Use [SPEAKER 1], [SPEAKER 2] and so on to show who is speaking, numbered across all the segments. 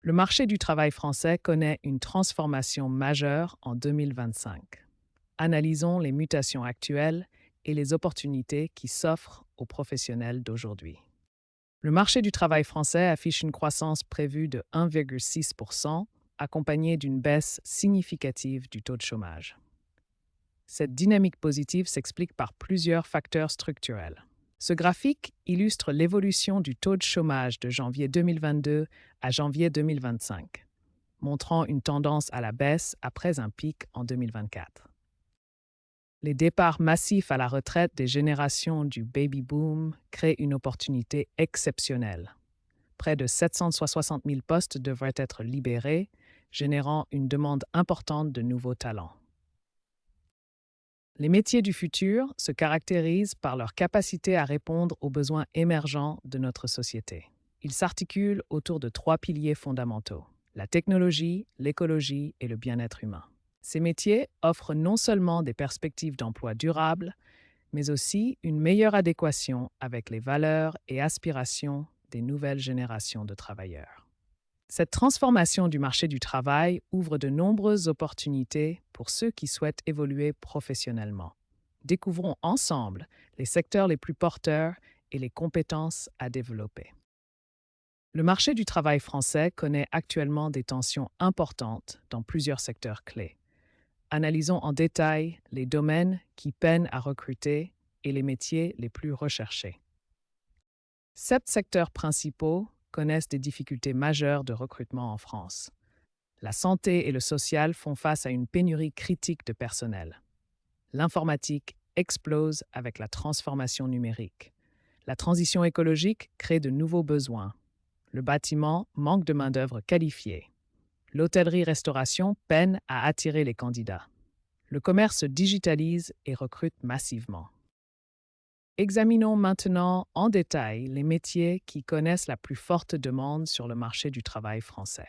[SPEAKER 1] Le marché du travail français connaît une transformation majeure en 2025. Analysons les mutations actuelles et les opportunités qui s'offrent aux professionnels d'aujourd'hui. Le marché du travail français affiche une croissance prévue de 1,6%, accompagnée d'une baisse significative du taux de chômage. Cette dynamique positive s'explique par plusieurs facteurs structurels. Ce graphique illustre l'évolution du taux de chômage de janvier 2022 à janvier 2025, montrant une tendance à la baisse après un pic en 2024. Les départs massifs à la retraite des générations du baby boom créent une opportunité exceptionnelle. Près de 760 000 postes devraient être libérés, générant une demande importante de nouveaux talents. Les métiers du futur se caractérisent par leur capacité à répondre aux besoins émergents de notre société. Ils s'articulent autour de trois piliers fondamentaux: la technologie, l'écologie et le bien-être humain. Ces métiers offrent non seulement des perspectives d'emploi durables, mais aussi une meilleure adéquation avec les valeurs et aspirations des nouvelles générations de travailleurs. Cette transformation du marché du travail ouvre de nombreuses opportunités pour ceux qui souhaitent évoluer professionnellement. Découvrons ensemble les secteurs les plus porteurs et les compétences à développer. Le marché du travail français connaît actuellement des tensions importantes dans plusieurs secteurs clés. Analysons en détail les domaines qui peinent à recruter et les métiers les plus recherchés. 7 secteurs principaux connaissent des difficultés majeures de recrutement en France. La santé et le social font face à une pénurie critique de personnel. L'informatique explose avec la transformation numérique. La transition écologique crée de nouveaux besoins. Le bâtiment manque de main-d'œuvre qualifiée. L'hôtellerie-restauration peine à attirer les candidats. Le commerce se digitalise et recrute massivement. Examinons maintenant en détail les métiers qui connaissent la plus forte demande sur le marché du travail français.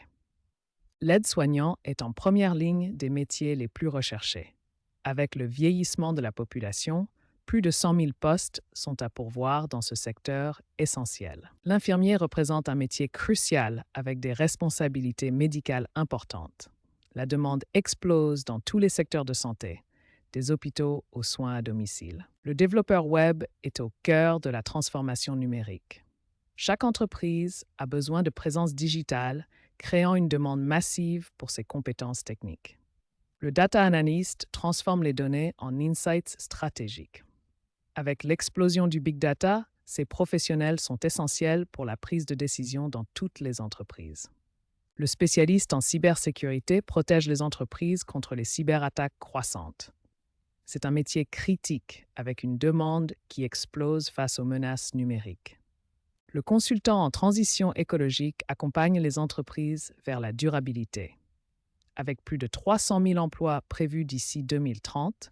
[SPEAKER 1] L'aide-soignant est en première ligne des métiers les plus recherchés. Avec le vieillissement de la population, plus de 100 000 postes sont à pourvoir dans ce secteur essentiel. L'infirmier représente un métier crucial avec des responsabilités médicales importantes. La demande explose dans tous les secteurs de santé, des hôpitaux aux soins à domicile. Le développeur web est au cœur de la transformation numérique. Chaque entreprise a besoin de présence digitale, créant une demande massive pour ses compétences techniques. Le data analyst transforme les données en insights stratégiques. Avec l'explosion du big data, ces professionnels sont essentiels pour la prise de décision dans toutes les entreprises. Le spécialiste en cybersécurité protège les entreprises contre les cyberattaques croissantes. C'est un métier critique avec une demande qui explose face aux menaces numériques. Le consultant en transition écologique accompagne les entreprises vers la durabilité. Avec plus de 300 000 emplois prévus d'ici 2030,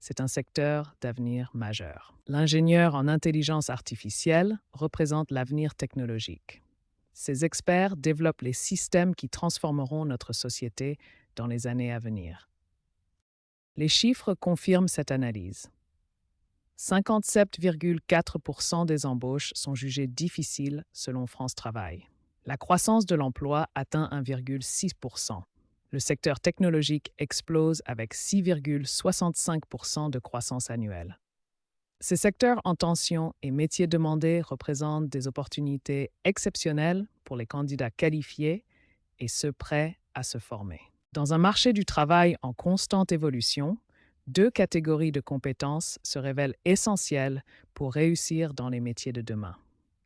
[SPEAKER 1] c'est un secteur d'avenir majeur. L'ingénieur en intelligence artificielle représente l'avenir technologique. Ces experts développent les systèmes qui transformeront notre société dans les années à venir. Les chiffres confirment cette analyse. 57,4% des embauches sont jugées difficiles selon France Travail. La croissance de l'emploi atteint 1,6%. Le secteur technologique explose avec 6,65% de croissance annuelle. Ces secteurs en tension et métiers demandés représentent des opportunités exceptionnelles pour les candidats qualifiés et ceux prêts à se former. Dans un marché du travail en constante évolution, 2 catégories de compétences se révèlent essentielles pour réussir dans les métiers de demain: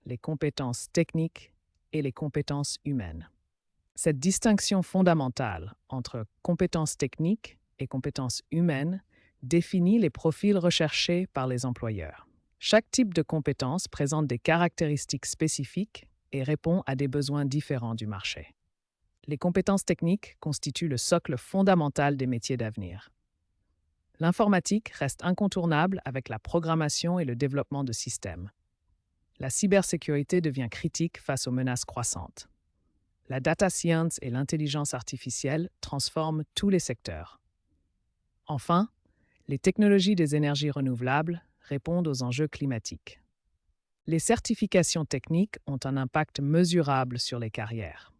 [SPEAKER 1] les compétences techniques et les compétences humaines. Cette distinction fondamentale entre compétences techniques et compétences humaines définit les profils recherchés par les employeurs. Chaque type de compétence présente des caractéristiques spécifiques et répond à des besoins différents du marché. Les compétences techniques constituent le socle fondamental des métiers d'avenir. L'informatique reste incontournable avec la programmation et le développement de systèmes. La cybersécurité devient critique face aux menaces croissantes. La data science et l'intelligence artificielle transforment tous les secteurs. Enfin, les technologies des énergies renouvelables répondent aux enjeux climatiques. Les certifications techniques ont un impact mesurable sur les carrières.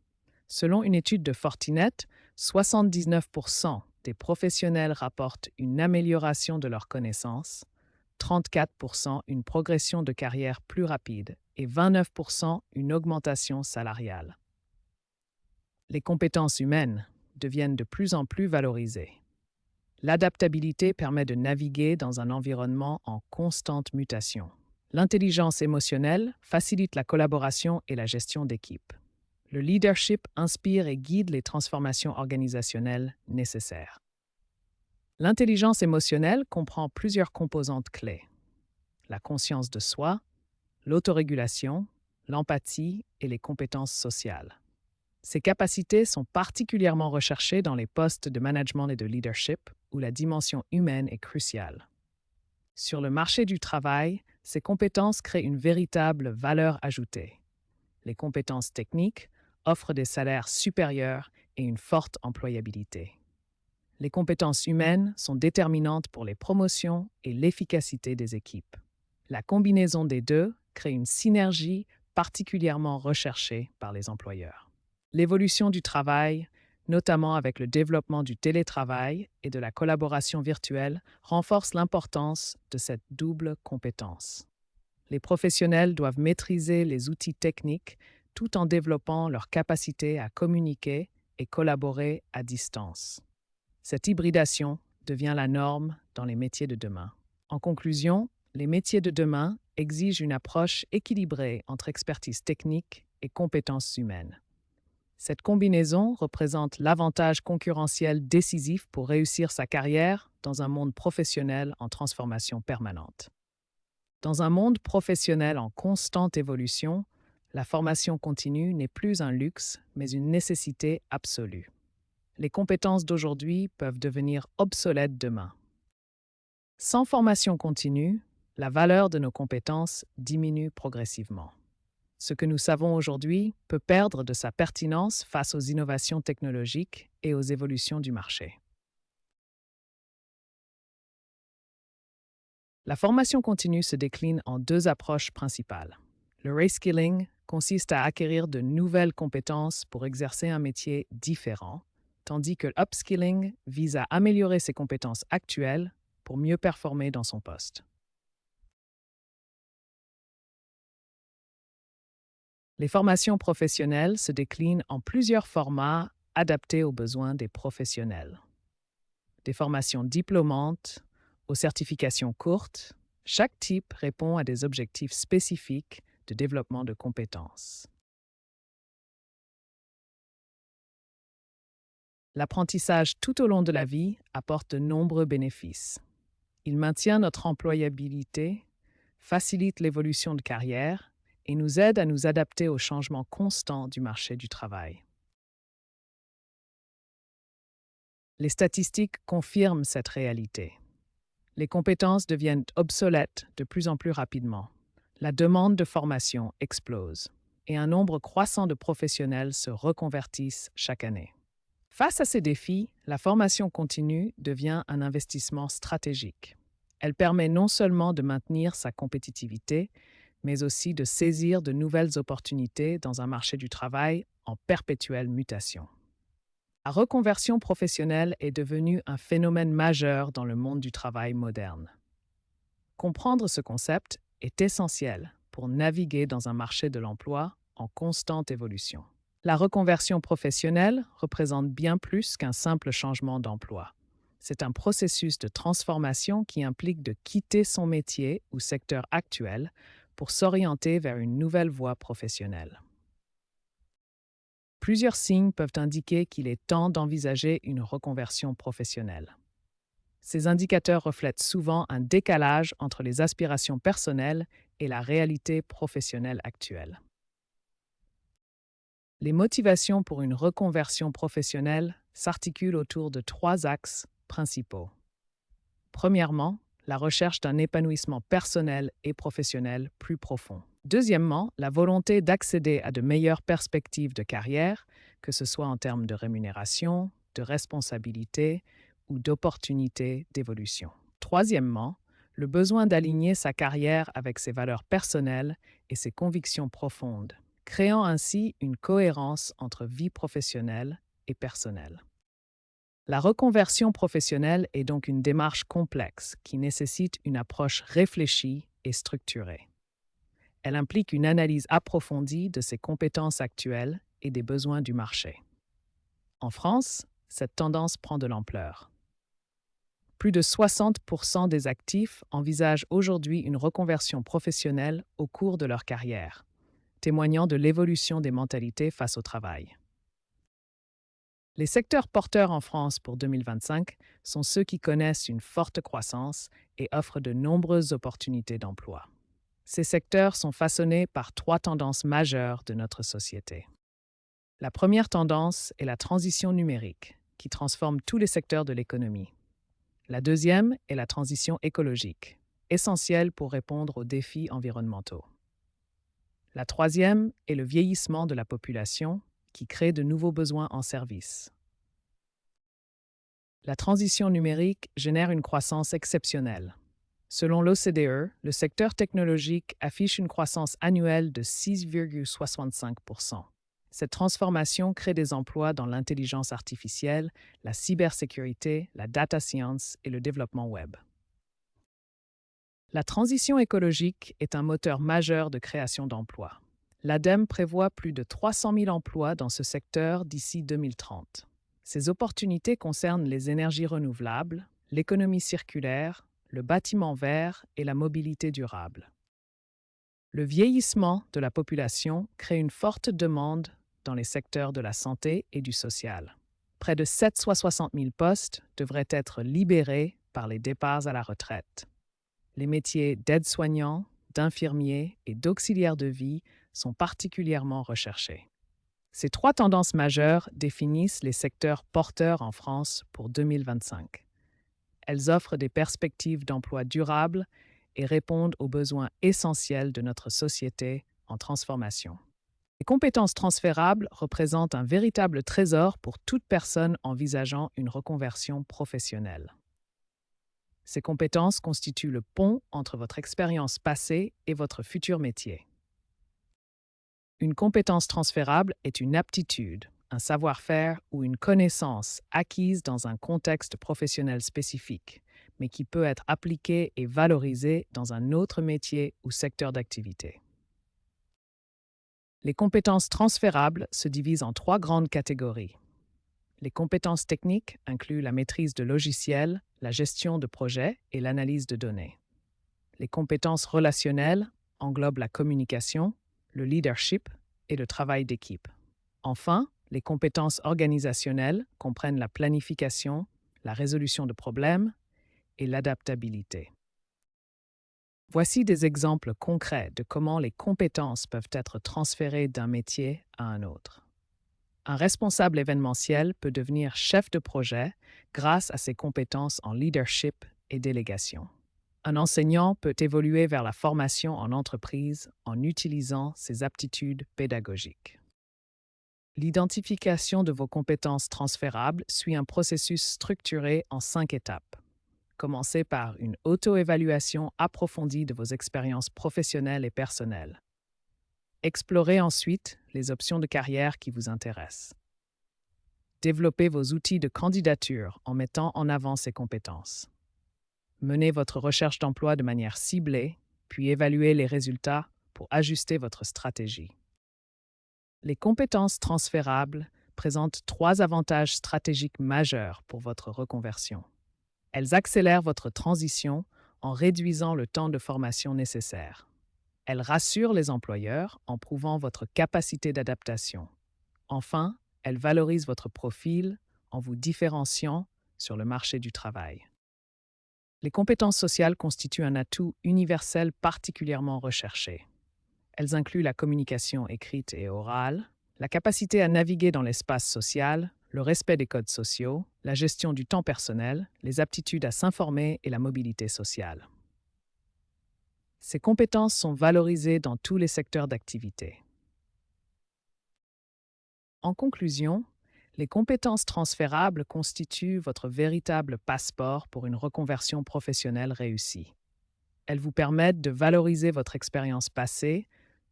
[SPEAKER 1] Selon une étude de Fortinet, 79% des professionnels rapportent une amélioration de leurs connaissances, 34% une progression de carrière plus rapide et 29% une augmentation salariale. Les compétences humaines deviennent de plus en plus valorisées. L'adaptabilité permet de naviguer dans un environnement en constante mutation. L'intelligence émotionnelle facilite la collaboration et la gestion d'équipe. Le leadership inspire et guide les transformations organisationnelles nécessaires. L'intelligence émotionnelle comprend plusieurs composantes clés: la conscience de soi, l'autorégulation, l'empathie et les compétences sociales. Ces capacités sont particulièrement recherchées dans les postes de management et de leadership, où la dimension humaine est cruciale. Sur le marché du travail, ces compétences créent une véritable valeur ajoutée. Les compétences techniques offrent des salaires supérieurs et une forte employabilité. Les compétences humaines sont déterminantes pour les promotions et l'efficacité des équipes. La combinaison des deux crée une synergie particulièrement recherchée par les employeurs. L'évolution du travail, notamment avec le développement du télétravail et de la collaboration virtuelle, renforce l'importance de cette double compétence. Les professionnels doivent maîtriser les outils techniques tout en développant leur capacité à communiquer et collaborer à distance. Cette hybridation devient la norme dans les métiers de demain. En conclusion, les métiers de demain exigent une approche équilibrée entre expertise technique et compétences humaines. Cette combinaison représente l'avantage concurrentiel décisif pour réussir sa carrière dans un monde professionnel en transformation permanente. Dans un monde professionnel en constante évolution, la formation continue n'est plus un luxe, mais une nécessité absolue. Les compétences d'aujourd'hui peuvent devenir obsolètes demain. Sans formation continue, la valeur de nos compétences diminue progressivement. Ce que nous savons aujourd'hui peut perdre de sa pertinence face aux innovations technologiques et aux évolutions du marché. La formation continue se décline en deux approches principales. Le reskilling consiste à acquérir de nouvelles compétences pour exercer un métier différent, tandis que l'upskilling vise à améliorer ses compétences actuelles pour mieux performer dans son poste. Les formations professionnelles se déclinent en plusieurs formats adaptés aux besoins des professionnels. Des formations diplômantes aux certifications courtes, chaque type répond à des objectifs spécifiques de développement de compétences. L'apprentissage tout au long de la vie apporte de nombreux bénéfices. Il maintient notre employabilité, facilite l'évolution de carrière et nous aide à nous adapter aux changements constants du marché du travail. Les statistiques confirment cette réalité. Les compétences deviennent obsolètes de plus en plus rapidement. La demande de formation explose et un nombre croissant de professionnels se reconvertissent chaque année. Face à ces défis, la formation continue devient un investissement stratégique. Elle permet non seulement de maintenir sa compétitivité, mais aussi de saisir de nouvelles opportunités dans un marché du travail en perpétuelle mutation. La reconversion professionnelle est devenue un phénomène majeur dans le monde du travail moderne. Comprendre ce concept est essentiel pour naviguer dans un marché de l'emploi en constante évolution. La reconversion professionnelle représente bien plus qu'un simple changement d'emploi. C'est un processus de transformation qui implique de quitter son métier ou secteur actuel pour s'orienter vers une nouvelle voie professionnelle. Plusieurs signes peuvent indiquer qu'il est temps d'envisager une reconversion professionnelle. Ces indicateurs reflètent souvent un décalage entre les aspirations personnelles et la réalité professionnelle actuelle. Les motivations pour une reconversion professionnelle s'articulent autour de trois axes principaux. Premièrement, la recherche d'un épanouissement personnel et professionnel plus profond. Deuxièmement, la volonté d'accéder à de meilleures perspectives de carrière, que ce soit en termes de rémunération, de responsabilité ou d'opportunités d'évolution. Troisièmement, le besoin d'aligner sa carrière avec ses valeurs personnelles et ses convictions profondes, créant ainsi une cohérence entre vie professionnelle et personnelle. La reconversion professionnelle est donc une démarche complexe qui nécessite une approche réfléchie et structurée. Elle implique une analyse approfondie de ses compétences actuelles et des besoins du marché. En France, cette tendance prend de l'ampleur. Plus de 60% des actifs envisagent aujourd'hui une reconversion professionnelle au cours de leur carrière, témoignant de l'évolution des mentalités face au travail. Les secteurs porteurs en France pour 2025 sont ceux qui connaissent une forte croissance et offrent de nombreuses opportunités d'emploi. Ces secteurs sont façonnés par trois tendances majeures de notre société. La première tendance est la transition numérique, qui transforme tous les secteurs de l'économie. La deuxième est la transition écologique, essentielle pour répondre aux défis environnementaux. La troisième est le vieillissement de la population, qui crée de nouveaux besoins en services. La transition numérique génère une croissance exceptionnelle. Selon l'OCDE, le secteur technologique affiche une croissance annuelle de 6,65%. Cette transformation crée des emplois dans l'intelligence artificielle, la cybersécurité, la data science et le développement web. La transition écologique est un moteur majeur de création d'emplois. L'ADEME prévoit plus de 300 000 emplois dans ce secteur d'ici 2030. Ces opportunités concernent les énergies renouvelables, l'économie circulaire, le bâtiment vert et la mobilité durable. Le vieillissement de la population crée une forte demande dans les secteurs de la santé et du social. Près de 760 000 postes devraient être libérés par les départs à la retraite. Les métiers d'aide-soignant, d'infirmier et d'auxiliaire de vie sont particulièrement recherchés. Ces trois tendances majeures définissent les secteurs porteurs en France pour 2025. Elles offrent des perspectives d'emploi durables et répondent aux besoins essentiels de notre société en transformation. Les compétences transférables représentent un véritable trésor pour toute personne envisageant une reconversion professionnelle. Ces compétences constituent le pont entre votre expérience passée et votre futur métier. Une compétence transférable est une aptitude, un savoir-faire ou une connaissance acquise dans un contexte professionnel spécifique, mais qui peut être appliquée et valorisée dans un autre métier ou secteur d'activité. Les compétences transférables se divisent en trois grandes catégories. Les compétences techniques incluent la maîtrise de logiciels, la gestion de projets et l'analyse de données. Les compétences relationnelles englobent la communication, le leadership et le travail d'équipe. Enfin, les compétences organisationnelles comprennent la planification, la résolution de problèmes et l'adaptabilité. Voici des exemples concrets de comment les compétences peuvent être transférées d'un métier à un autre. Un responsable événementiel peut devenir chef de projet grâce à ses compétences en leadership et délégation. Un enseignant peut évoluer vers la formation en entreprise en utilisant ses aptitudes pédagogiques. L'identification de vos compétences transférables suit un processus structuré en 5 étapes. Commencez par une auto-évaluation approfondie de vos expériences professionnelles et personnelles. Explorez ensuite les options de carrière qui vous intéressent. Développez vos outils de candidature en mettant en avant ces compétences. Menez votre recherche d'emploi de manière ciblée, puis évaluez les résultats pour ajuster votre stratégie. Les compétences transférables présentent 3 avantages stratégiques majeurs pour votre reconversion. Elles accélèrent votre transition en réduisant le temps de formation nécessaire. Elles rassurent les employeurs en prouvant votre capacité d'adaptation. Enfin, elles valorisent votre profil en vous différenciant sur le marché du travail. Les compétences sociales constituent un atout universel particulièrement recherché. Elles incluent la communication écrite et orale, la capacité à naviguer dans l'espace social, le respect des codes sociaux, la gestion du temps personnel, les aptitudes à s'informer et la mobilité sociale. Ces compétences sont valorisées dans tous les secteurs d'activité. En conclusion, les compétences transférables constituent votre véritable passeport pour une reconversion professionnelle réussie. Elles vous permettent de valoriser votre expérience passée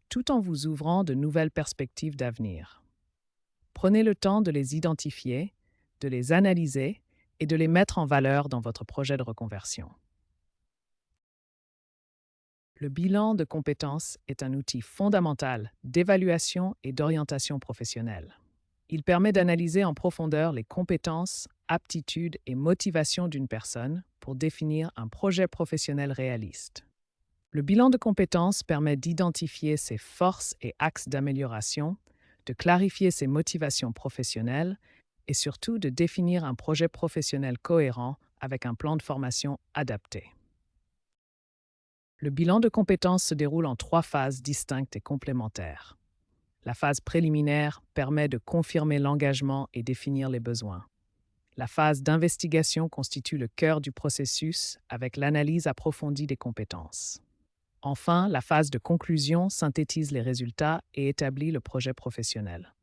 [SPEAKER 1] tout en vous ouvrant de nouvelles perspectives d'avenir. Prenez le temps de les identifier, de les analyser et de les mettre en valeur dans votre projet de reconversion. Le bilan de compétences est un outil fondamental d'évaluation et d'orientation professionnelle. Il permet d'analyser en profondeur les compétences, aptitudes et motivations d'une personne pour définir un projet professionnel réaliste. Le bilan de compétences permet d'identifier ses forces et axes d'amélioration, de clarifier ses motivations professionnelles et surtout de définir un projet professionnel cohérent avec un plan de formation adapté. Le bilan de compétences se déroule en 3 phases distinctes et complémentaires. La phase préliminaire permet de confirmer l'engagement et définir les besoins. La phase d'investigation constitue le cœur du processus avec l'analyse approfondie des compétences. Enfin, la phase de conclusion synthétise les résultats et établit le projet professionnel.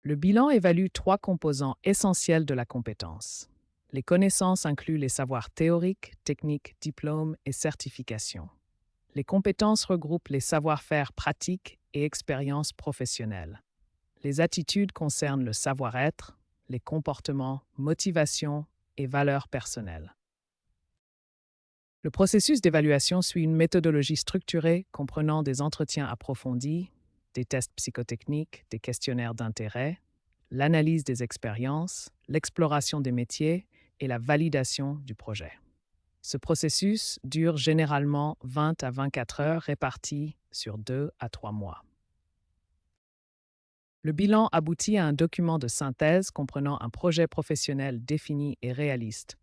[SPEAKER 1] Le bilan évalue 3 composants essentiels de la compétence. Les connaissances incluent les savoirs théoriques, techniques, diplômes et certifications. Les compétences regroupent les savoir-faire pratiques et expériences professionnelles. Les attitudes concernent le savoir-être, les comportements, motivations et valeurs personnelles. Le processus d'évaluation suit une méthodologie structurée comprenant des entretiens approfondis, des tests psychotechniques, des questionnaires d'intérêt, l'analyse des expériences, l'exploration des métiers et la validation du projet. Ce processus dure généralement 20 à 24 heures réparties sur 2 à 3 mois. Le bilan aboutit à un document de synthèse comprenant un projet professionnel défini et réaliste,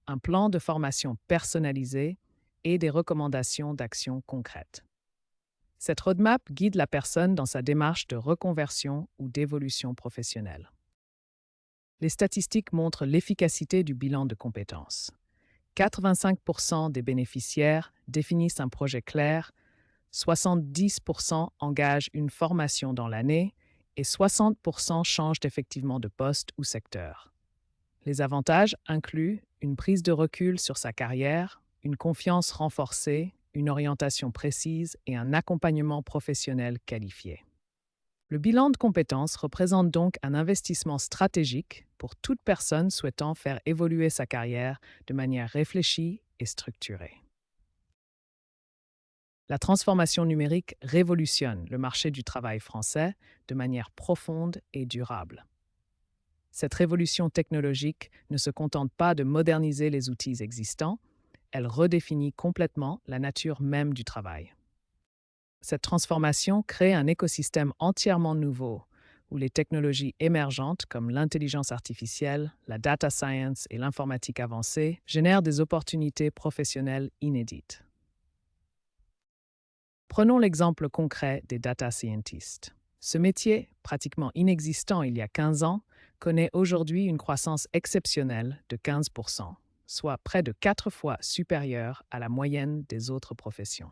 [SPEAKER 1] un plan de formation personnalisé et des recommandations d'action concrètes. Cette roadmap guide la personne dans sa démarche de reconversion ou d'évolution professionnelle. Les statistiques montrent l'efficacité du bilan de compétences. 85% des bénéficiaires définissent un projet clair, 70% engagent une formation dans l'année et 60% changent effectivement de poste ou secteur. Les avantages incluent une prise de recul sur sa carrière, une confiance renforcée, une orientation précise et un accompagnement professionnel qualifié. Le bilan de compétences représente donc un investissement stratégique pour toute personne souhaitant faire évoluer sa carrière de manière réfléchie et structurée. La transformation numérique révolutionne le marché du travail français de manière profonde et durable. Cette révolution technologique ne se contente pas de moderniser les outils existants, elle redéfinit complètement la nature même du travail. Cette transformation crée un écosystème entièrement nouveau, où les technologies émergentes comme l'intelligence artificielle, la data science et l'informatique avancée génèrent des opportunités professionnelles inédites. Prenons l'exemple concret des data scientists. Ce métier, pratiquement inexistant il y a 15 ans, connaît aujourd'hui une croissance exceptionnelle de 15%, soit près de 4 fois supérieure à la moyenne des autres professions.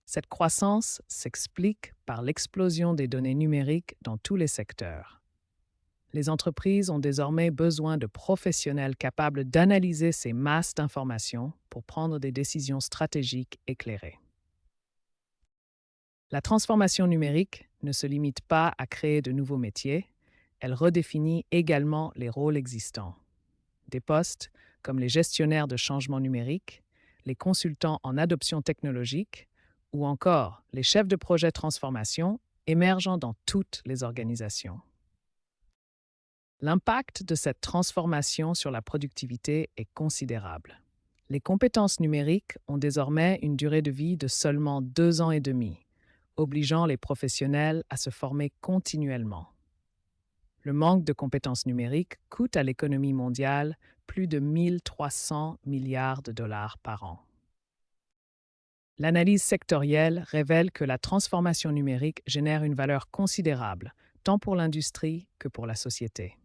[SPEAKER 1] Cette croissance s'explique par l'explosion des données numériques dans tous les secteurs. Les entreprises ont désormais besoin de professionnels capables d'analyser ces masses d'informations pour prendre des décisions stratégiques éclairées. La transformation numérique ne se limite pas à créer de nouveaux métiers, elle redéfinit également les rôles existants. Des postes comme les gestionnaires de changement numérique, les consultants en adoption technologique ou encore les chefs de projet transformation émergent dans toutes les organisations. L'impact de cette transformation sur la productivité est considérable. Les compétences numériques ont désormais une durée de vie de seulement 2 ans et demi, obligeant les professionnels à se former continuellement. Le manque de compétences numériques coûte à l'économie mondiale plus de 1 300 milliards de dollars par an. L'analyse sectorielle révèle que la transformation numérique génère une valeur considérable, tant pour l'industrie que pour la société.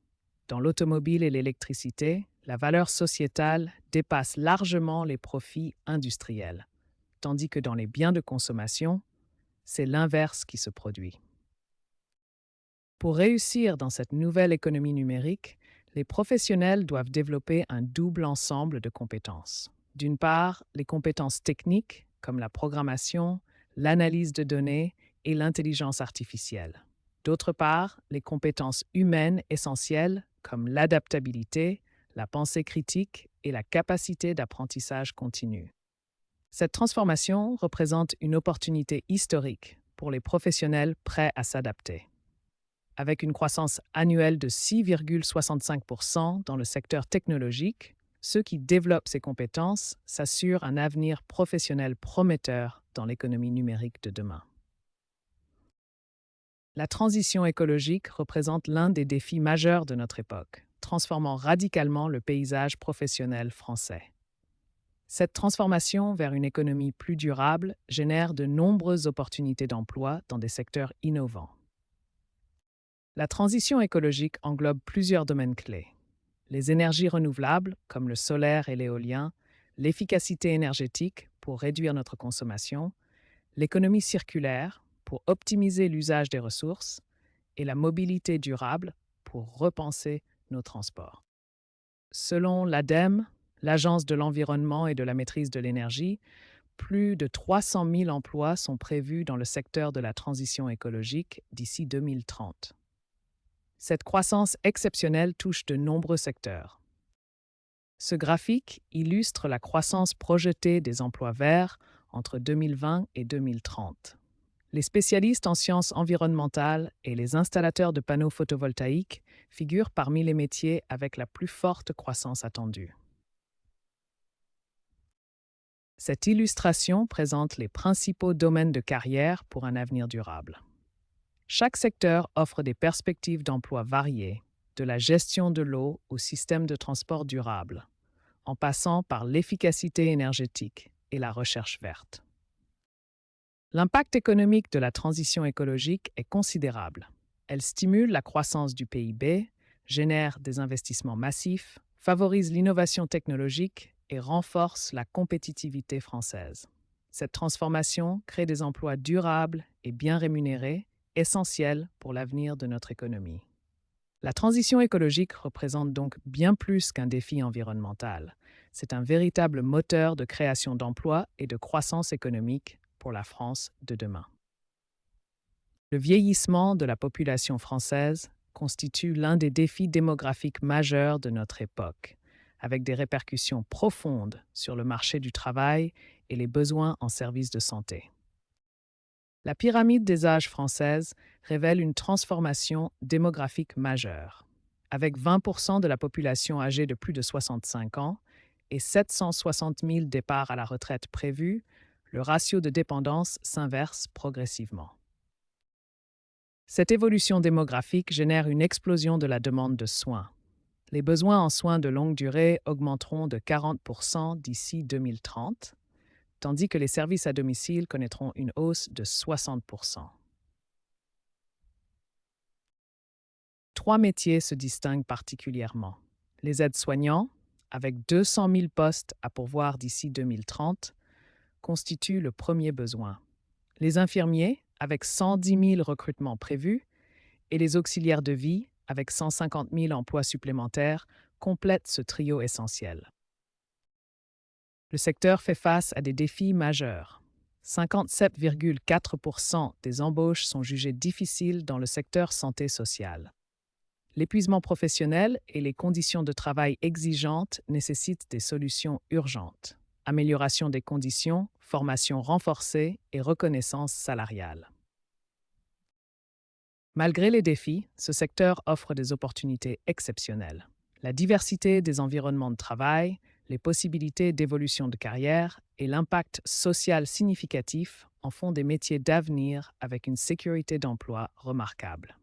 [SPEAKER 1] Dans l'automobile et l'électricité, la valeur sociétale dépasse largement les profits industriels, tandis que dans les biens de consommation, c'est l'inverse qui se produit. Pour réussir dans cette nouvelle économie numérique, les professionnels doivent développer un double ensemble de compétences. D'une part, les compétences techniques, comme la programmation, l'analyse de données et l'intelligence artificielle. D'autre part, les compétences humaines essentielles comme l'adaptabilité, la pensée critique et la capacité d'apprentissage continu. Cette transformation représente une opportunité historique pour les professionnels prêts à s'adapter. Avec une croissance annuelle de 6,65% dans le secteur technologique, ceux qui développent ces compétences s'assurent un avenir professionnel prometteur dans l'économie numérique de demain. La transition écologique représente l'un des défis majeurs de notre époque, transformant radicalement le paysage professionnel français. Cette transformation vers une économie plus durable génère de nombreuses opportunités d'emploi dans des secteurs innovants. La transition écologique englobe plusieurs domaines clés. Les énergies renouvelables, comme le solaire et l'éolien, l'efficacité énergétique pour réduire notre consommation, l'économie circulaire pour optimiser l'usage des ressources et la mobilité durable pour repenser nos transports. Selon l'ADEME, l'Agence de l'environnement et de la maîtrise de l'énergie, plus de 300 000 emplois sont prévus dans le secteur de la transition écologique d'ici 2030. Cette croissance exceptionnelle touche de nombreux secteurs. Ce graphique illustre la croissance projetée des emplois verts entre 2020 et 2030. Les spécialistes en sciences environnementales et les installateurs de panneaux photovoltaïques figurent parmi les métiers avec la plus forte croissance attendue. Cette illustration présente les principaux domaines de carrière pour un avenir durable. Chaque secteur offre des perspectives d'emploi variées, de la gestion de l'eau au système de transport durable, en passant par l'efficacité énergétique et la recherche verte. L'impact économique de la transition écologique est considérable. Elle stimule la croissance du PIB, génère des investissements massifs, favorise l'innovation technologique et renforce la compétitivité française. Cette transformation crée des emplois durables et bien rémunérés, essentiels pour l'avenir de notre économie. La transition écologique représente donc bien plus qu'un défi environnemental. C'est un véritable moteur de création d'emplois et de croissance économique pour la France de demain. Le vieillissement de la population française constitue l'un des défis démographiques majeurs de notre époque, avec des répercussions profondes sur le marché du travail et les besoins en services de santé. La pyramide des âges française révèle une transformation démographique majeure. Avec 20% de la population âgée de plus de 65 ans et 760 000 départs à la retraite prévus, le ratio de dépendance s'inverse progressivement. Cette évolution démographique génère une explosion de la demande de soins. Les besoins en soins de longue durée augmenteront de 40% d'ici 2030, tandis que les services à domicile connaîtront une hausse de 60%. Trois métiers se distinguent particulièrement. Les aides-soignants, avec 200 000 postes à pourvoir d'ici 2030, constituent le premier besoin. Les infirmiers, avec 110 000 recrutements prévus, et les auxiliaires de vie, avec 150 000 emplois supplémentaires, complètent ce trio essentiel. Le secteur fait face à des défis majeurs. 57,4% des embauches sont jugées difficiles dans le secteur santé sociale. L'épuisement professionnel et les conditions de travail exigeantes nécessitent des solutions urgentes. Amélioration des conditions, formation renforcée et reconnaissance salariale. Malgré les défis, ce secteur offre des opportunités exceptionnelles. La diversité des environnements de travail, les possibilités d'évolution de carrière et l'impact social significatif en font des métiers d'avenir avec une sécurité d'emploi remarquable.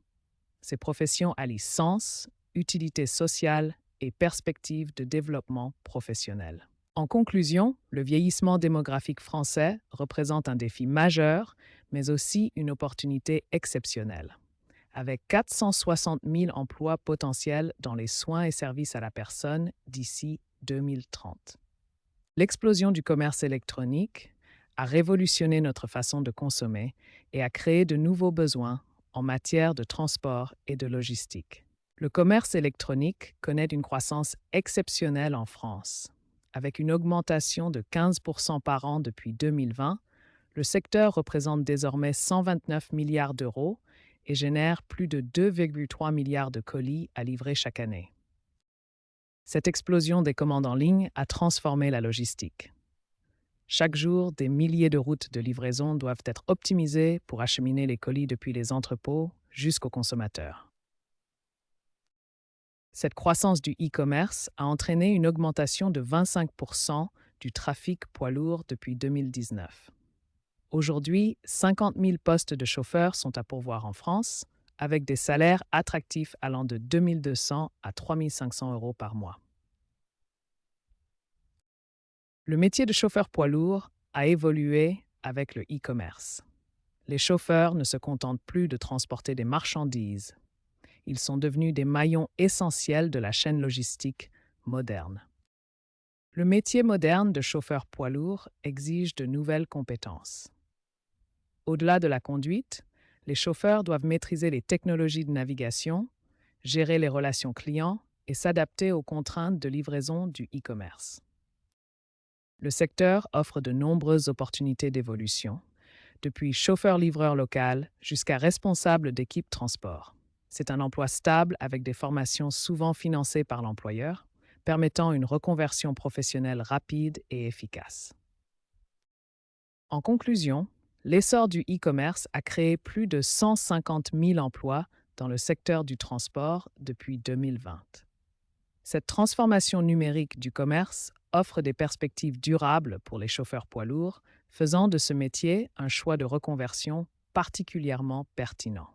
[SPEAKER 1] Ces professions allient sens, utilité sociale et perspective de développement professionnel. En conclusion, le vieillissement démographique français représente un défi majeur, mais aussi une opportunité exceptionnelle. Avec 460 000 emplois potentiels dans les soins et services à la personne d'ici 2030. L'explosion du commerce électronique a révolutionné notre façon de consommer et a créé de nouveaux besoins en matière de transport et de logistique. Le commerce électronique connaît une croissance exceptionnelle en France, Avec une augmentation de 15% par an depuis 2020, le secteur représente désormais 129 milliards d'euros et génère plus de 2,3 milliards de colis à livrer chaque année. Cette explosion des commandes en ligne a transformé la logistique. Chaque jour, des milliers de routes de livraison doivent être optimisées pour acheminer les colis depuis les entrepôts jusqu'aux consommateurs. Cette croissance du e-commerce a entraîné une augmentation de 25% du trafic poids lourd depuis 2019. Aujourd'hui, 50 000 postes de chauffeurs sont à pourvoir en France, avec des salaires attractifs allant de 2 200 à 3 500 euros par mois. Le métier de chauffeur poids lourd a évolué avec le e-commerce. Les chauffeurs ne se contentent plus de transporter des marchandises. Ils sont devenus des maillons essentiels de la chaîne logistique moderne. Le métier moderne de chauffeur poids lourd exige de nouvelles compétences. Au-delà de la conduite, les chauffeurs doivent maîtriser les technologies de navigation, gérer les relations clients et s'adapter aux contraintes de livraison du e-commerce. Le secteur offre de nombreuses opportunités d'évolution, depuis chauffeur-livreur local jusqu'à responsable d'équipe transport. C'est un emploi stable avec des formations souvent financées par l'employeur, permettant une reconversion professionnelle rapide et efficace. En conclusion, l'essor du e-commerce a créé plus de 150 000 emplois dans le secteur du transport depuis 2020. Cette transformation numérique du commerce offre des perspectives durables pour les chauffeurs poids lourds, faisant de ce métier un choix de reconversion particulièrement pertinent.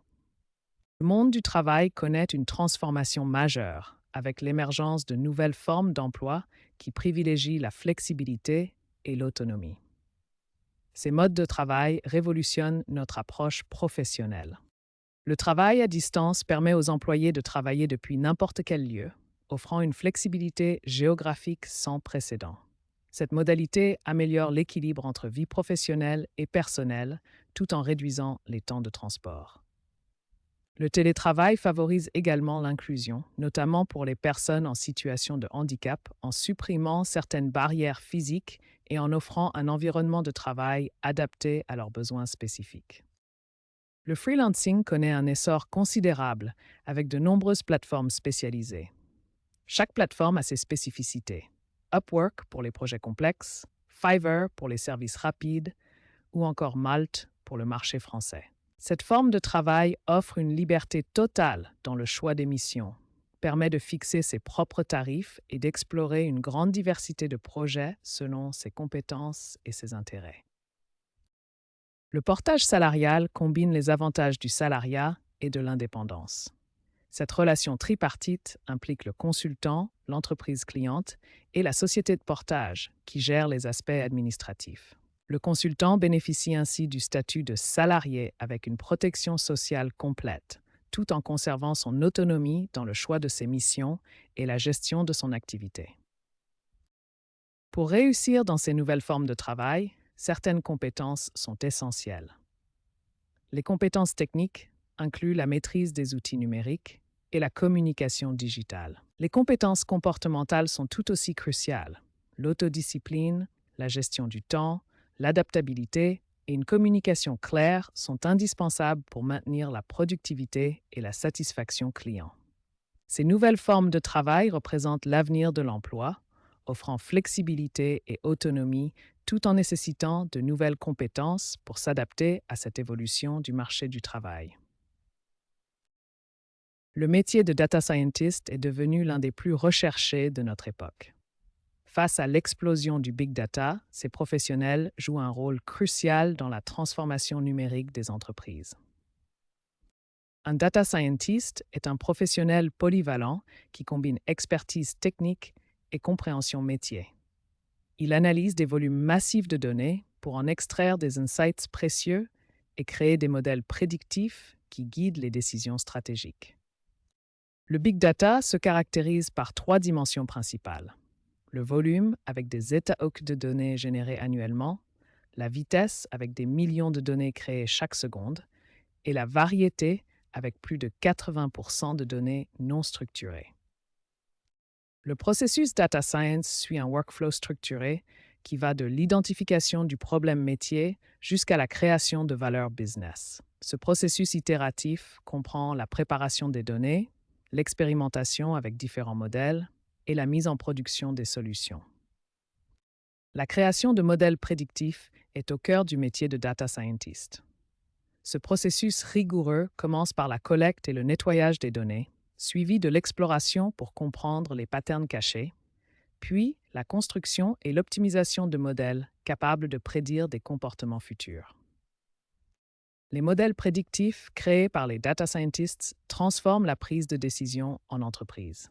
[SPEAKER 1] Le monde du travail connaît une transformation majeure avec l'émergence de nouvelles formes d'emploi qui privilégient la flexibilité et l'autonomie. Ces modes de travail révolutionnent notre approche professionnelle. Le travail à distance permet aux employés de travailler depuis n'importe quel lieu, offrant une flexibilité géographique sans précédent. Cette modalité améliore l'équilibre entre vie professionnelle et personnelle, tout en réduisant les temps de transport. Le télétravail favorise également l'inclusion, notamment pour les personnes en situation de handicap, en supprimant certaines barrières physiques et en offrant un environnement de travail adapté à leurs besoins spécifiques. Le freelancing connaît un essor considérable avec de nombreuses plateformes spécialisées. Chaque plateforme a ses spécificités. Upwork pour les projets complexes, Fiverr pour les services rapides ou encore Malt pour le marché français. Cette forme de travail offre une liberté totale dans le choix des missions, permet de fixer ses propres tarifs et d'explorer une grande diversité de projets selon ses compétences et ses intérêts. Le portage salarial combine les avantages du salariat et de l'indépendance. Cette relation tripartite implique le consultant, l'entreprise cliente et la société de portage qui gère les aspects administratifs. Le consultant bénéficie ainsi du statut de salarié avec une protection sociale complète, tout en conservant son autonomie dans le choix de ses missions et la gestion de son activité. Pour réussir dans ces nouvelles formes de travail, certaines compétences sont essentielles. Les compétences techniques incluent la maîtrise des outils numériques et la communication digitale. Les compétences comportementales sont tout aussi cruciales. L'autodiscipline, la gestion du temps, l'adaptabilité et une communication claire sont indispensables pour maintenir la productivité et la satisfaction client. Ces nouvelles formes de travail représentent l'avenir de l'emploi, offrant flexibilité et autonomie tout en nécessitant de nouvelles compétences pour s'adapter à cette évolution du marché du travail. Le métier de data scientist est devenu l'un des plus recherchés de notre époque. Face à l'explosion du big data, ces professionnels jouent un rôle crucial dans la transformation numérique des entreprises. Un data scientist est un professionnel polyvalent qui combine expertise technique et compréhension métier. Il analyse des volumes massifs de données pour en extraire des insights précieux et créer des modèles prédictifs qui guident les décisions stratégiques. Le big data se caractérise par 3 dimensions principales. Le volume avec des états-hawks de données générées annuellement, la vitesse avec des millions de données créées chaque seconde et la variété avec plus de 80% de données non structurées. Le processus data science suit un workflow structuré qui va de l'identification du problème métier jusqu'à la création de valeur business. Ce processus itératif comprend la préparation des données, l'expérimentation avec différents modèles et la mise en production des solutions. La création de modèles prédictifs est au cœur du métier de data scientist. Ce processus rigoureux commence par la collecte et le nettoyage des données, suivi de l'exploration pour comprendre les patterns cachés, puis la construction et l'optimisation de modèles capables de prédire des comportements futurs. Les modèles prédictifs créés par les data scientists transforment la prise de décision en entreprise.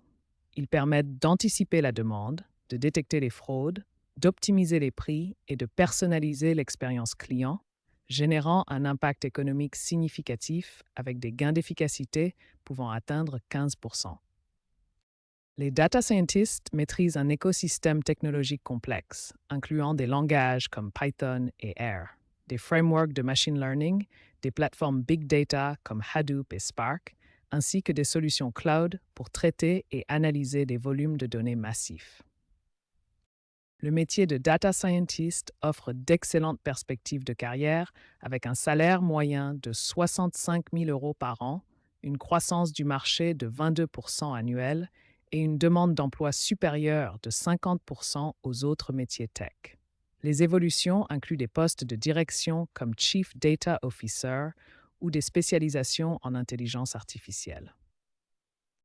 [SPEAKER 1] Ils permettent d'anticiper la demande, de détecter les fraudes, d'optimiser les prix et de personnaliser l'expérience client, générant un impact économique significatif avec des gains d'efficacité pouvant atteindre 15%. Les data scientists maîtrisent un écosystème technologique complexe, incluant des langages comme Python et R, des frameworks de machine learning, des plateformes big data comme Hadoop et Spark, ainsi que des solutions cloud pour traiter et analyser des volumes de données massifs. Le métier de data scientist offre d'excellentes perspectives de carrière avec un salaire moyen de 65 000 euros par an, une croissance du marché de 22% annuel et une demande d'emploi supérieure de 50% aux autres métiers tech. Les évolutions incluent des postes de direction comme Chief Data Officer ou des spécialisations en intelligence artificielle.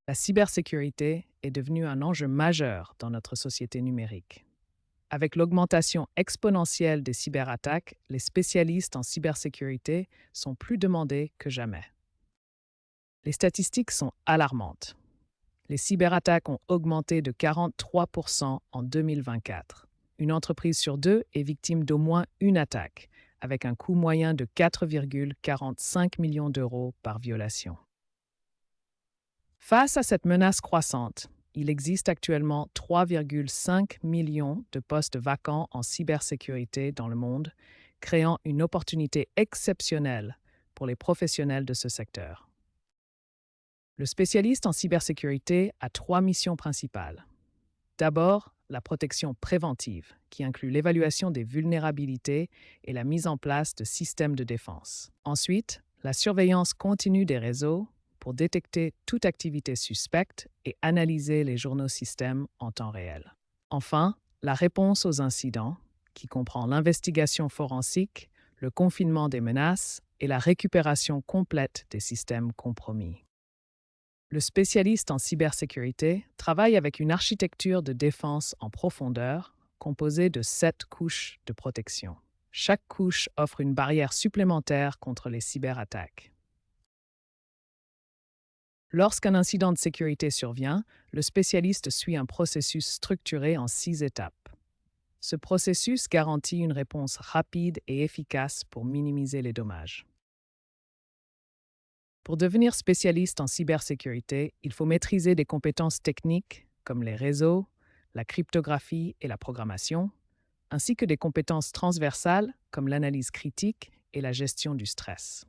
[SPEAKER 1] La cybersécurité est devenue un enjeu majeur dans notre société numérique. Avec l'augmentation exponentielle des cyberattaques, les spécialistes en cybersécurité sont plus demandés que jamais. Les statistiques sont alarmantes. Les cyberattaques ont augmenté de 43% en 2024. Une entreprise sur deux est victime d'au moins une attaque, avec un coût moyen de 4,45 millions d'euros par violation. Face à cette menace croissante, il existe actuellement 3,5 millions de postes vacants en cybersécurité dans le monde, créant une opportunité exceptionnelle pour les professionnels de ce secteur. Le spécialiste en cybersécurité a 3 missions principales. D'abord, la protection préventive, qui inclut l'évaluation des vulnérabilités et la mise en place de systèmes de défense. Ensuite, la surveillance continue des réseaux pour détecter toute activité suspecte et analyser les journaux systèmes en temps réel. Enfin, la réponse aux incidents, qui comprend l'investigation forensique, le confinement des menaces et la récupération complète des systèmes compromis. Le spécialiste en cybersécurité travaille avec une architecture de défense en profondeur composée de 7 couches de protection. Chaque couche offre une barrière supplémentaire contre les cyberattaques. Lorsqu'un incident de sécurité survient, le spécialiste suit un processus structuré en 6 étapes. Ce processus garantit une réponse rapide et efficace pour minimiser les dommages. Pour devenir spécialiste en cybersécurité, il faut maîtriser des compétences techniques comme les réseaux, la cryptographie et la programmation, ainsi que des compétences transversales comme l'analyse critique et la gestion du stress.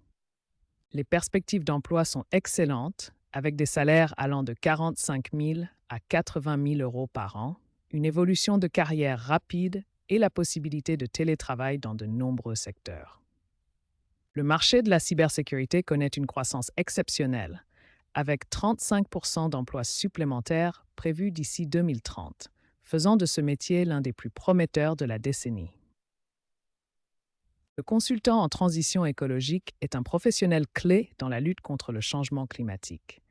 [SPEAKER 1] Les perspectives d'emploi sont excellentes, avec des salaires allant de 45 000 à 80 000 euros par an, une évolution de carrière rapide et la possibilité de télétravail dans de nombreux secteurs. Le marché de la cybersécurité connaît une croissance exceptionnelle, avec 35% d'emplois supplémentaires prévus d'ici 2030, faisant de ce métier l'un des plus prometteurs de la décennie. Le consultant en transition écologique est un professionnel clé dans la lutte contre le changement climatique.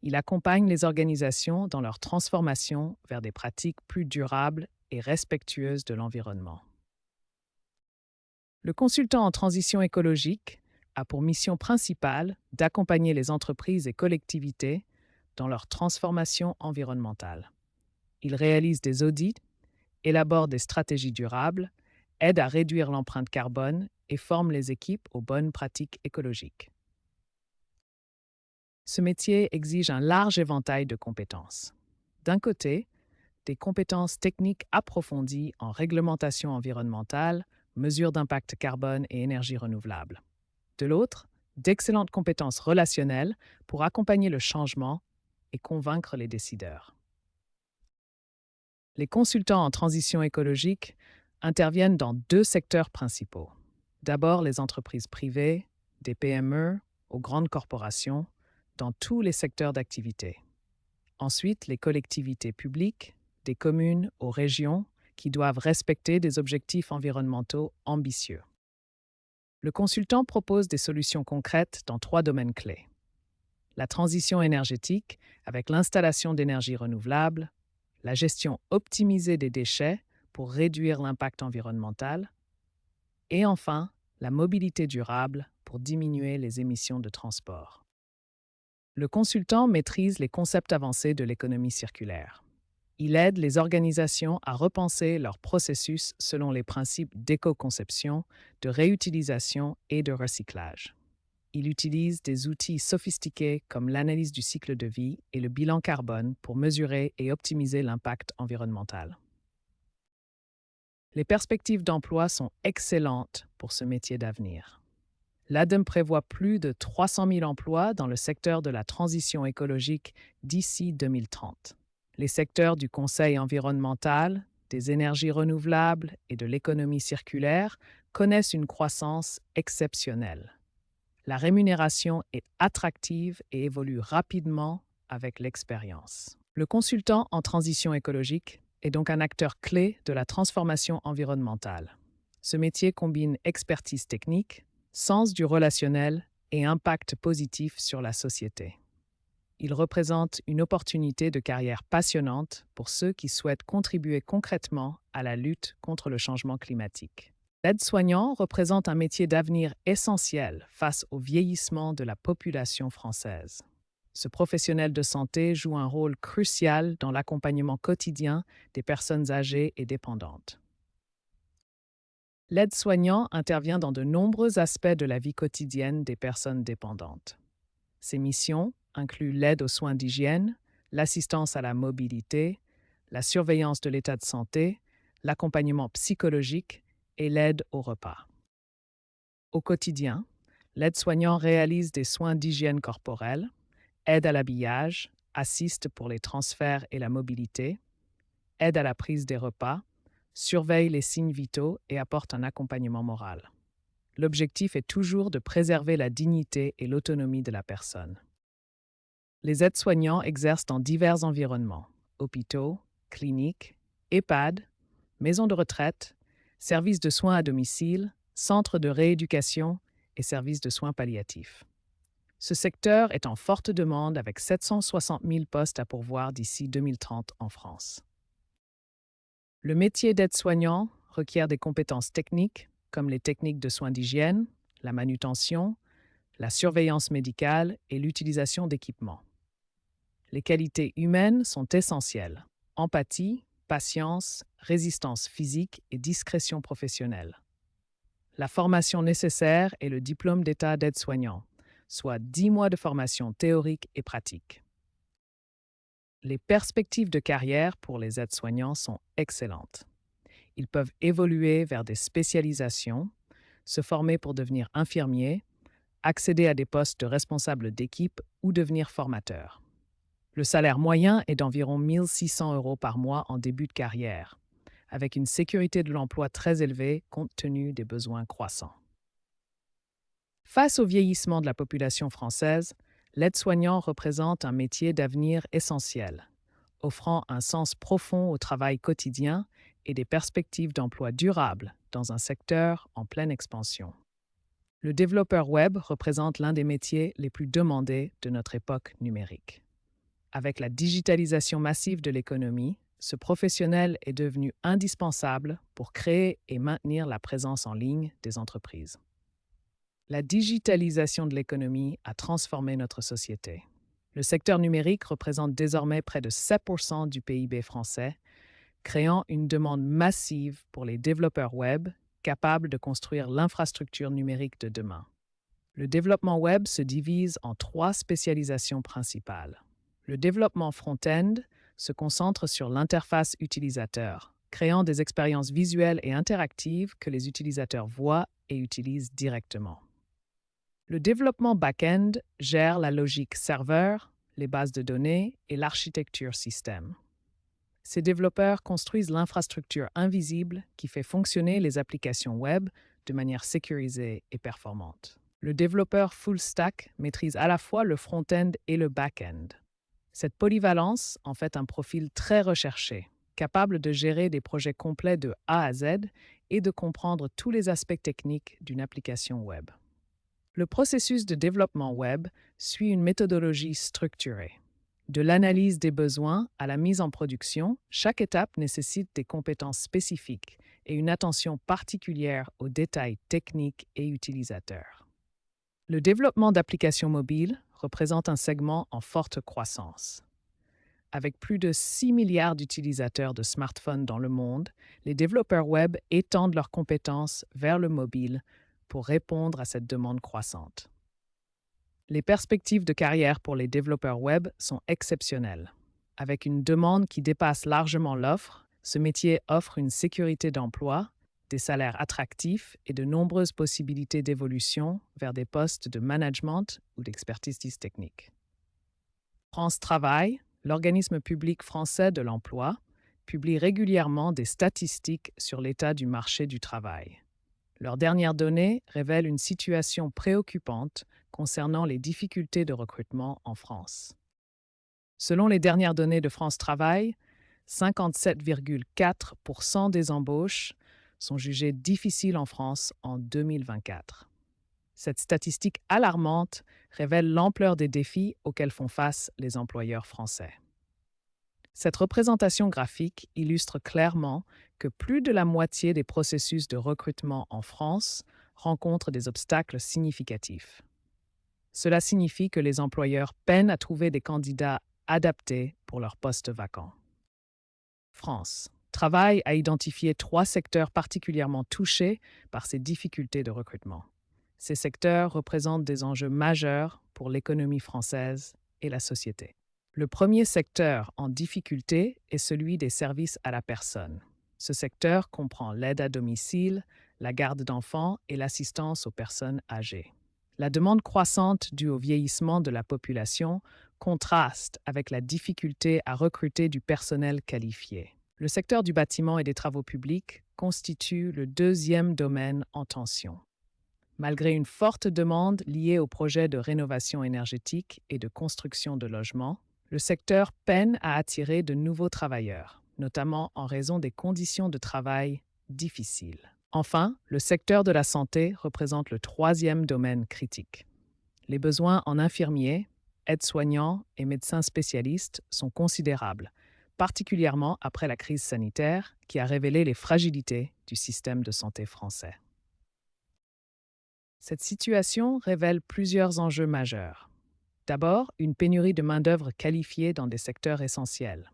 [SPEAKER 1] Il accompagne les organisations dans leur transformation vers des pratiques plus durables et respectueuses de l'environnement. Le consultant en transition écologique a pour mission principale d'accompagner les entreprises et collectivités dans leur transformation environnementale. Il réalise des audits, élabore des stratégies durables, aide à réduire l'empreinte carbone et forme les équipes aux bonnes pratiques écologiques. Ce métier exige un large éventail de compétences. D'un côté, des compétences techniques approfondies en réglementation environnementale, mesures d'impact carbone et énergie renouvelable. De l'autre, d'excellentes compétences relationnelles pour accompagner le changement et convaincre les décideurs. Les consultants en transition écologique interviennent dans deux secteurs principaux. D'abord, les entreprises privées, des PME aux grandes corporations, dans tous les secteurs d'activité. Ensuite, les collectivités publiques, des communes aux régions, qui doivent respecter des objectifs environnementaux ambitieux. Le consultant propose des solutions concrètes dans trois domaines clés. La transition énergétique, avec l'installation d'énergies renouvelables, la gestion optimisée des déchets pour réduire l'impact environnemental, et enfin, la mobilité durable pour diminuer les émissions de transport. Le consultant maîtrise les concepts avancés de l'économie circulaire. Il aide les organisations à repenser leurs processus selon les principes d'éco-conception, de réutilisation et de recyclage. Il utilise des outils sophistiqués comme l'analyse du cycle de vie et le bilan carbone pour mesurer et optimiser l'impact environnemental. Les perspectives d'emploi sont excellentes pour ce métier d'avenir. L'ADEME prévoit plus de 300 000 emplois dans le secteur de la transition écologique d'ici 2030. Les secteurs du conseil environnemental, des énergies renouvelables et de l'économie circulaire connaissent une croissance exceptionnelle. La rémunération est attractive et évolue rapidement avec l'expérience. Le consultant en transition écologique est donc un acteur clé de la transformation environnementale. Ce métier combine expertise technique, sens du relationnel et impact positif sur la société. Il représente une opportunité de carrière passionnante pour ceux qui souhaitent contribuer concrètement à la lutte contre le changement climatique. L'aide-soignant représente un métier d'avenir essentiel face au vieillissement de la population française. Ce professionnel de santé joue un rôle crucial dans l'accompagnement quotidien des personnes âgées et dépendantes. L'aide-soignant intervient dans de nombreux aspects de la vie quotidienne des personnes dépendantes. Ses missions incluent l'aide aux soins d'hygiène, l'assistance à la mobilité, la surveillance de l'état de santé, l'accompagnement psychologique et l'aide au repas. Au quotidien, l'aide-soignant réalise des soins d'hygiène corporelle, aide à l'habillage, assiste pour les transferts et la mobilité, aide à la prise des repas, surveille les signes vitaux et apporte un accompagnement moral. L'objectif est toujours de préserver la dignité et l'autonomie de la personne. Les aides-soignants exercent dans divers environnements: hôpitaux, cliniques, EHPAD, maisons de retraite, services de soins à domicile, centres de rééducation et services de soins palliatifs. Ce secteur est en forte demande avec 760 000 postes à pourvoir d'ici 2030 en France. Le métier d'aide-soignant requiert des compétences techniques comme les techniques de soins d'hygiène, la manutention, la surveillance médicale et l'utilisation d'équipements. Les qualités humaines sont essentielles: empathie, patience, résistance physique et discrétion professionnelle. La formation nécessaire est le diplôme d'état d'aide-soignant, soit 10 mois de formation théorique et pratique. Les perspectives de carrière pour les aides-soignants sont excellentes. Ils peuvent évoluer vers des spécialisations, se former pour devenir infirmiers, accéder à des postes de responsable d'équipe ou devenir formateur. Le salaire moyen est d'environ 1 600 € par mois en début de carrière, avec une sécurité de l'emploi très élevée compte tenu des besoins croissants. Face au vieillissement de la population française, l'aide-soignant représente un métier d'avenir essentiel, offrant un sens profond au travail quotidien et des perspectives d'emploi durables dans un secteur en pleine expansion. Le développeur web représente l'un des métiers les plus demandés de notre époque numérique. Avec la digitalisation massive de l'économie, ce professionnel est devenu indispensable pour créer et maintenir la présence en ligne des entreprises. La digitalisation de l'économie a transformé notre société. Le secteur numérique représente désormais près de 7% du PIB français, créant une demande massive pour les développeurs web capables de construire l'infrastructure numérique de demain. Le développement web se divise en 3 spécialisations principales. Le développement front-end se concentre sur l'interface utilisateur, créant des expériences visuelles et interactives que les utilisateurs voient et utilisent directement. Le développement back-end gère la logique serveur, les bases de données et l'architecture système. Ces développeurs construisent l'infrastructure invisible qui fait fonctionner les applications web de manière sécurisée et performante. Le développeur full stack maîtrise à la fois le front-end et le back-end. Cette polyvalence en fait un profil très recherché, capable de gérer des projets complets de A à Z et de comprendre tous les aspects techniques d'une application web. Le processus de développement web suit une méthodologie structurée. De l'analyse des besoins à la mise en production, chaque étape nécessite des compétences spécifiques et une attention particulière aux détails techniques et utilisateurs. Le développement d'applications mobiles représente un segment en forte croissance. Avec plus de 6 milliards d'utilisateurs de smartphones dans le monde, les développeurs web étendent leurs compétences vers le mobile pour répondre à cette demande croissante. Les perspectives de carrière pour les développeurs web sont exceptionnelles. Avec une demande qui dépasse largement l'offre, ce métier offre une sécurité d'emploi, des salaires attractifs et de nombreuses possibilités d'évolution vers des postes de management ou d'expertise technique. France Travail, l'organisme public français de l'emploi, publie régulièrement des statistiques sur l'état du marché du travail. Leurs dernières données révèlent une situation préoccupante concernant les difficultés de recrutement en France. Selon les dernières données de France Travail, 57,4% des embauches sont jugées difficiles en France en 2024. Cette statistique alarmante révèle l'ampleur des défis auxquels font face les employeurs français. Cette représentation graphique illustre clairement que plus de la moitié des processus de recrutement en France rencontrent des obstacles significatifs. Cela signifie que les employeurs peinent à trouver des candidats adaptés pour leurs postes vacants. France Travail a identifié 3 secteurs particulièrement touchés par ces difficultés de recrutement. Ces secteurs représentent des enjeux majeurs pour l'économie française et la société. Le premier secteur en difficulté est celui des services à la personne. Ce secteur comprend l'aide à domicile, la garde d'enfants et l'assistance aux personnes âgées. La demande croissante due au vieillissement de la population contraste avec la difficulté à recruter du personnel qualifié. Le secteur du bâtiment et des travaux publics constitue le deuxième domaine en tension. Malgré une forte demande liée aux projets de rénovation énergétique et de construction de logements, le secteur peine à attirer de nouveaux travailleurs, notamment en raison des conditions de travail difficiles. Enfin, le secteur de la santé représente le troisième domaine critique. Les besoins en infirmiers, aides-soignants et médecins spécialistes sont considérables, particulièrement après la crise sanitaire qui a révélé les fragilités du système de santé français. Cette situation révèle plusieurs enjeux majeurs. D'abord, une pénurie de main-d'œuvre qualifiée dans des secteurs essentiels.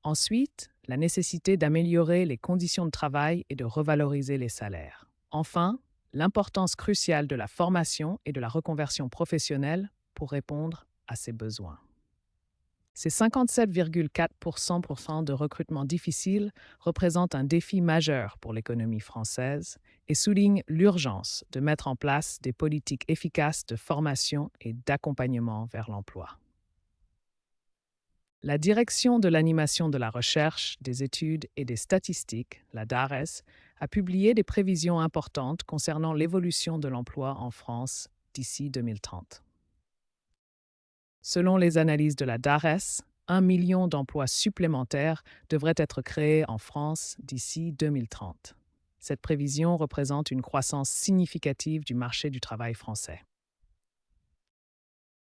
[SPEAKER 1] Ensuite, la nécessité d'améliorer les conditions de travail et de revaloriser les salaires. Enfin, l'importance cruciale de la formation et de la reconversion professionnelle pour répondre à ces besoins. Ces 57,4% de recrutement difficile représentent un défi majeur pour l'économie française et soulignent l'urgence de mettre en place des politiques efficaces de formation et d'accompagnement vers l'emploi. La Direction de l'animation de la recherche, des études et des statistiques, la DARES, a publié des prévisions importantes concernant l'évolution de l'emploi en France d'ici 2030. Selon les analyses de la DARES, 1 million d'emplois supplémentaires devraient être créés en France d'ici 2030. Cette prévision représente une croissance significative du marché du travail français.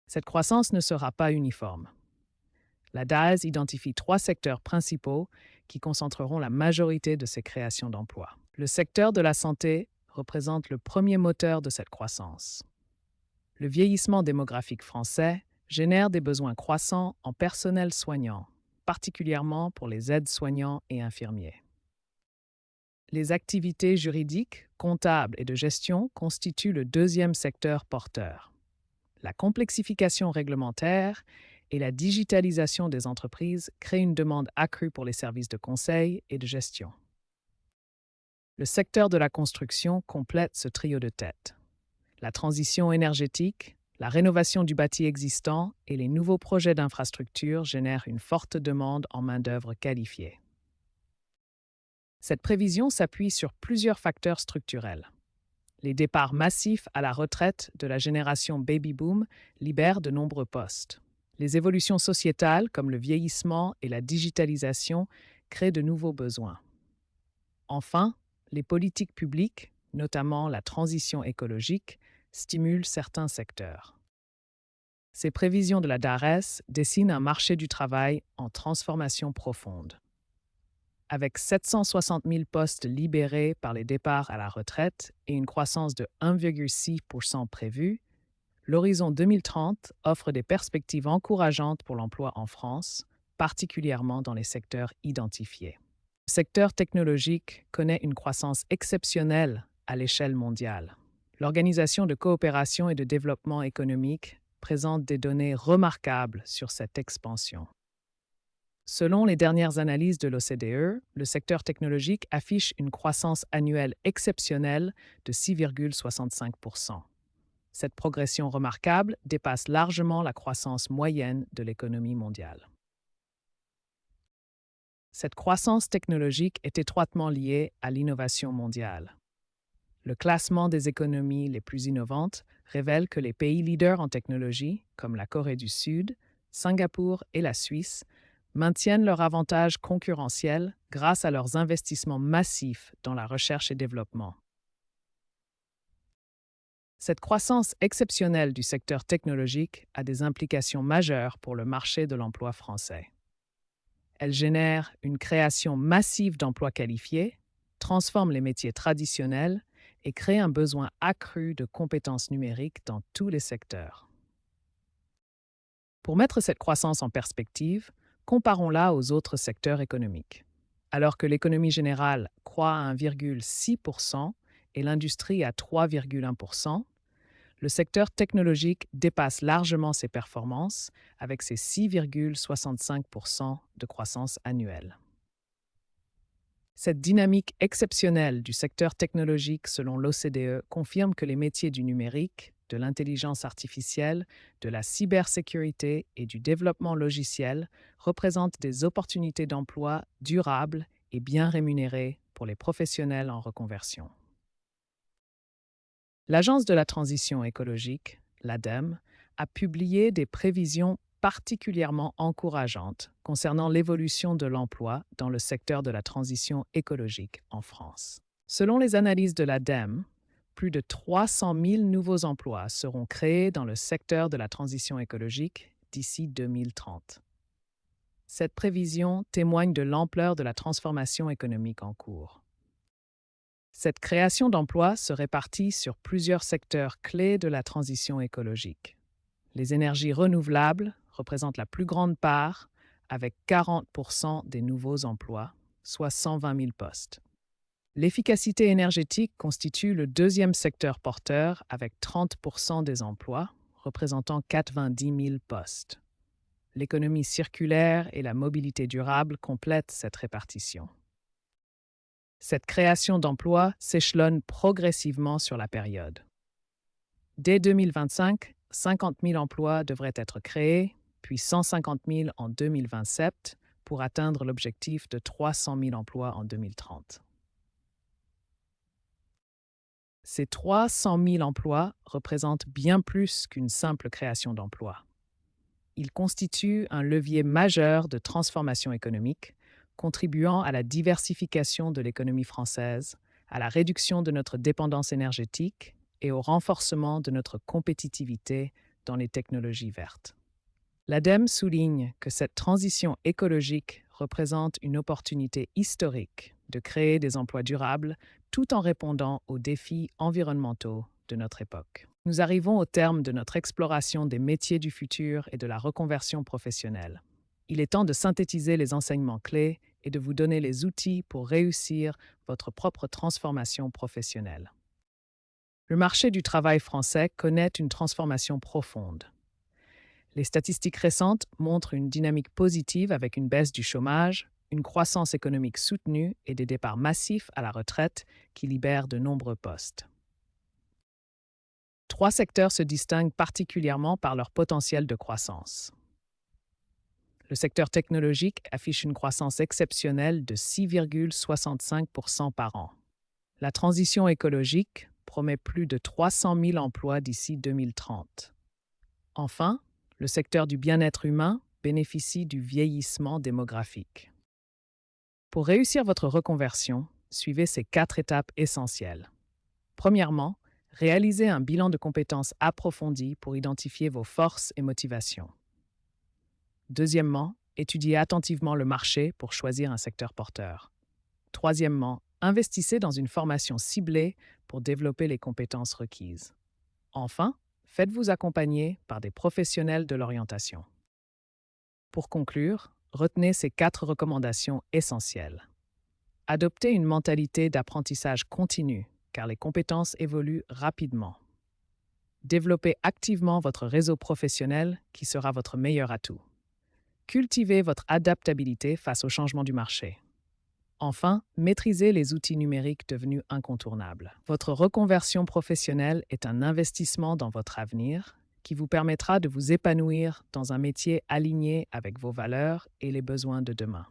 [SPEAKER 1] Cette croissance ne sera pas uniforme. La DARES identifie 3 secteurs principaux qui concentreront la majorité de ces créations d'emplois. Le secteur de la santé représente le premier moteur de cette croissance. Le vieillissement démographique français génère des besoins croissants en personnel soignant, particulièrement pour les aides-soignants et infirmiers. Les activités juridiques, comptables et de gestion constituent le deuxième secteur porteur. La complexification réglementaire et la digitalisation des entreprises créent une demande accrue pour les services de conseil et de gestion. Le secteur de la construction complète ce trio de tête. La transition énergétique, La rénovation du bâti existant et les nouveaux projets d'infrastructure génèrent une forte demande en main-d'œuvre qualifiée. Cette prévision s'appuie sur plusieurs facteurs structurels. Les départs massifs à la retraite de la génération baby-boom libèrent de nombreux postes. Les évolutions sociétales, comme le vieillissement et la digitalisation, créent de nouveaux besoins. Enfin, les politiques publiques, notamment la transition écologique, stimulent certains secteurs. Ces prévisions de la DARES dessinent un marché du travail en transformation profonde. Avec 760 000 postes libérés par les départs à la retraite et une croissance de 1,6% prévue, l'horizon 2030 offre des perspectives encourageantes pour l'emploi en France, particulièrement dans les secteurs identifiés. Le secteur technologique connaît une croissance exceptionnelle à l'échelle mondiale. L'Organisation de coopération et de développement économique présente des données remarquables sur cette expansion. Selon les dernières analyses de l'OCDE, le secteur technologique affiche une croissance annuelle exceptionnelle de 6,65%. Cette progression remarquable dépasse largement la croissance moyenne de l'économie mondiale. Cette croissance technologique est étroitement liée à l'innovation mondiale. Le classement des économies les plus innovantes révèle que les pays leaders en technologie, comme la Corée du Sud, Singapour et la Suisse, maintiennent leur avantage concurrentiel grâce à leurs investissements massifs dans la recherche et développement. Cette croissance exceptionnelle du secteur technologique a des implications majeures pour le marché de l'emploi français. Elle génère une création massive d'emplois qualifiés, transforme les métiers traditionnels et crée un besoin accru de compétences numériques dans tous les secteurs. Pour mettre cette croissance en perspective, comparons-la aux autres secteurs économiques. Alors que l'économie générale croît à 1,6% et l'industrie à 3,1%, le secteur technologique dépasse largement ses performances avec ses 6,65% de croissance annuelle. Cette dynamique exceptionnelle du secteur technologique selon l'OCDE confirme que les métiers du numérique, de l'intelligence artificielle, de la cybersécurité et du développement logiciel représentent des opportunités d'emploi durables et bien rémunérées pour les professionnels en reconversion. L'Agence de la transition écologique, l'ADEME, a publié des prévisions particulièrement encourageantes concernant l'évolution de l'emploi dans le secteur de la transition écologique en France. Selon les analyses de l'ADEME, plus de 300 000 nouveaux emplois seront créés dans le secteur de la transition écologique d'ici 2030. Cette prévision témoigne de l'ampleur de la transformation économique en cours. Cette création d'emplois se répartit sur plusieurs secteurs clés de la transition écologique. Les énergies renouvelables représentent la plus grande part, avec 40% des nouveaux emplois, soit 120 000 postes. L'efficacité énergétique constitue le deuxième secteur porteur, avec 30% des emplois, représentant 90 000 postes. L'économie circulaire et la mobilité durable complètent cette répartition. Cette création d'emplois s'échelonne progressivement sur la période. Dès 2025, 50 000 emplois devraient être créés, puis 150 000 en 2027 pour atteindre l'objectif de 300 000 emplois en 2030. Ces 300 000 emplois représentent bien plus qu'une simple création d'emplois. Ils constituent un levier majeur de transformation économique, contribuant à la diversification de l'économie française, à la réduction de notre dépendance énergétique et au renforcement de notre compétitivité dans les technologies vertes. L'ADEME souligne que cette transition écologique représente une opportunité historique de créer des emplois durables tout en répondant aux défis environnementaux de notre époque. Nous arrivons au terme de notre exploration des métiers du futur et de la reconversion professionnelle. Il est temps de synthétiser les enseignements clés et de vous donner les outils pour réussir votre propre transformation professionnelle. Le marché du travail français connaît une transformation profonde. Les statistiques récentes montrent une dynamique positive avec une baisse du chômage, une croissance économique soutenue et des départs massifs à la retraite qui libèrent de nombreux postes. 3 secteurs se distinguent particulièrement par leur potentiel de croissance. Le secteur technologique affiche une croissance exceptionnelle de 6,65% par an. La transition écologique promet plus de 300 000 emplois d'ici 2030. Enfin, le secteur du bien-être humain bénéficie du vieillissement démographique. Pour réussir votre reconversion, suivez ces 4 étapes essentielles. Premièrement, réalisez un bilan de compétences approfondi pour identifier vos forces et motivations. Deuxièmement, étudiez attentivement le marché pour choisir un secteur porteur. Troisièmement, investissez dans une formation ciblée pour développer les compétences requises. Enfin, faites-vous accompagner par des professionnels de l'orientation. Pour conclure, retenez ces 4 recommandations essentielles. Adoptez une mentalité d'apprentissage continu, car les compétences évoluent rapidement. Développez activement votre réseau professionnel qui sera votre meilleur atout. Cultivez votre adaptabilité face aux changements du marché. Enfin, maîtrisez les outils numériques devenus incontournables. Votre reconversion professionnelle est un investissement dans votre avenir qui vous permettra de vous épanouir dans un métier aligné avec vos valeurs et les besoins de demain.